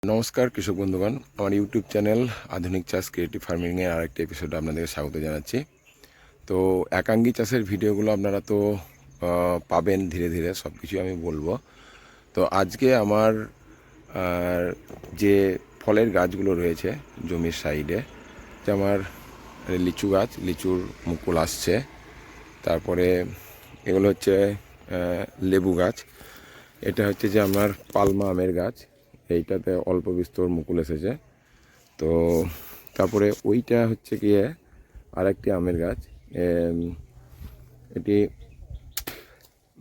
নমস্কার কৃষক বন্ধুগণ, আমার ইউটিউব চ্যানেল আধুনিক চাষ ক্রিয়েটিভ ফার্মিংয়ের আরেকটি এপিসোডে আপনাদেরকে স্বাগত জানাচ্ছি। তো একাঙ্গী চাষের ভিডিওগুলো আপনারা তো পাবেন ধীরে ধীরে, সব কিছুই আমি বলবো। তো আজকে আমার যে ফলের গাছগুলো রয়েছে জমির সাইডে, যে আমার লিচু গাছ, লিচুর মুকুল আসছে। তারপরে এগুলো হচ্ছে লেবু গাছ। এটা হচ্ছে যে আমার পালমা আমের গাছ, এইটাতে অল্প বিস্তর মুকুল এসেছে। তো তারপরে ওইটা হচ্ছে গিয়ে আরেকটি আমের গাছ। এটি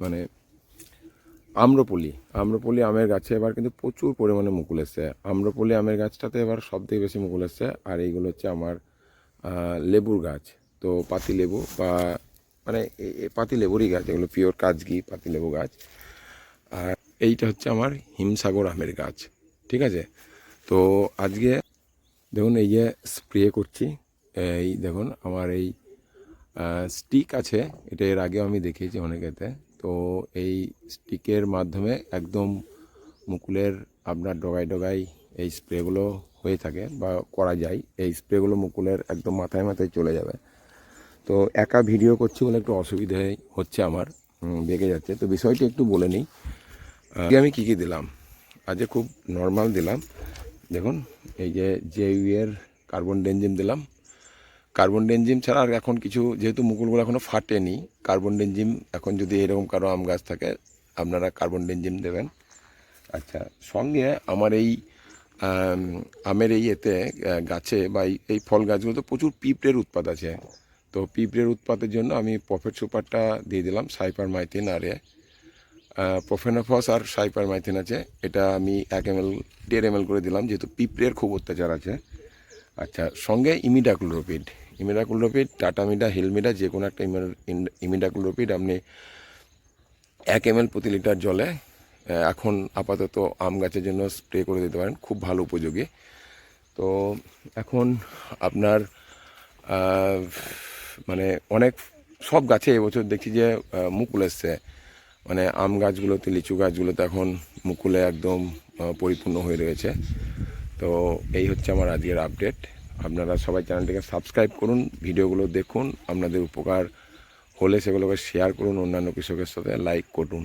মানে আম্রপলি আম্রপলি আমের গাছে এবার কিন্তু প্রচুর পরিমাণে মুকুল এসছে। আম্রপলি আমের গাছটাতে এবার সবথেকে বেশি মুকুল এসছে। আর এইগুলো হচ্ছে আমার লেবুর গাছ। তো পাতি লেবু বা মানে পাতি লেবুরই গাছ, এগুলো পিওর কাজগি পাতি লেবু গাছ। আর এইটা হচ্ছে আমার হিমসাগর আমের গাছ। ঠিক আছে, তো আজকে দেখুন এই যে স্প্রে করছি, এই দেখুন আমার এই স্টিক আছে। এটা এর আগেও আমি দেখিয়েছি অনেকেতে। তো এই স্টিকের মাধ্যমে একদম মুকুলের আপনার ডগায় ডগায় এই স্প্রেগুলো হয়ে থাকে বা করা যায়। এই স্প্রেগুলো মুকুলের একদম মাথায় মাথায় চলে যাবে। তো একা ভিডিও করছি বলে একটু অসুবিধে হচ্ছে আমার, বেঁকে যাচ্ছে। তো বিষয়টি একটু বলে নিই। আমি কী কী দিলাম আজকে, খুব নর্মাল দিলাম। দেখুন এই যে জেইউয়ের কার্বন ডেনজিম দিলাম। কার্বন ডেনজিম ছাড়া আর এখন কিছু, যেহেতু মুকুলগুলো এখনও ফাটেনি, কার্বন ডেনজিম এখন যদি এরকম কারো আম গাছ থাকে আপনারা কার্বন ডেনজিম দেবেন। আচ্ছা, সঙ্গে আমার এই আমের এই এতে গাছে বা এই ফল গাছগুলোতে প্রচুর পিঁপড়ের উৎপাত আছে। তো পিঁপড়ের উৎপাতের জন্য আমি প্রফেট সুপারটা দিয়ে দিলাম, সাইপারমাইথিন আর প্রোফেনোফস আর সাইপারমাইথিন আছে। এটা আমি 1 ml 1.5 ml করে দিলাম, যেহেতু পিঁপড়ের খুব অত্যাচার আছে। আচ্ছা, সঙ্গে ইমিডাক্লোরোপিড, টাটামিডা, হিলমিডা, যে কোনো একটা ইমিডাক্লোরোপিড আপনি 1 ml প্রতি লিটার জলে এখন আপাতত আম গাছের জন্য স্প্রে করে দিতে পারেন, খুব ভালো উপযোগী। তো এখন আপনার মানে অনেক সব গাছে এবছর দেখছি যে মুকুল এসছে। মানে আম গাছগুলোতে, লিচু গাছগুলোতে এখন মুকুলে একদম পরিপূর্ণ হয়ে রয়েছে। তো এই হচ্ছে আমার আজকের আপডেট। আপনারা সবাই চ্যানেলটিকে সাবস্ক্রাইব করুন, ভিডিওগুলো দেখুন, আপনাদের উপকার হলে সেগুলোকে শেয়ার করুন, অন্যান্য কৃষকের সাথে লাইক করুন।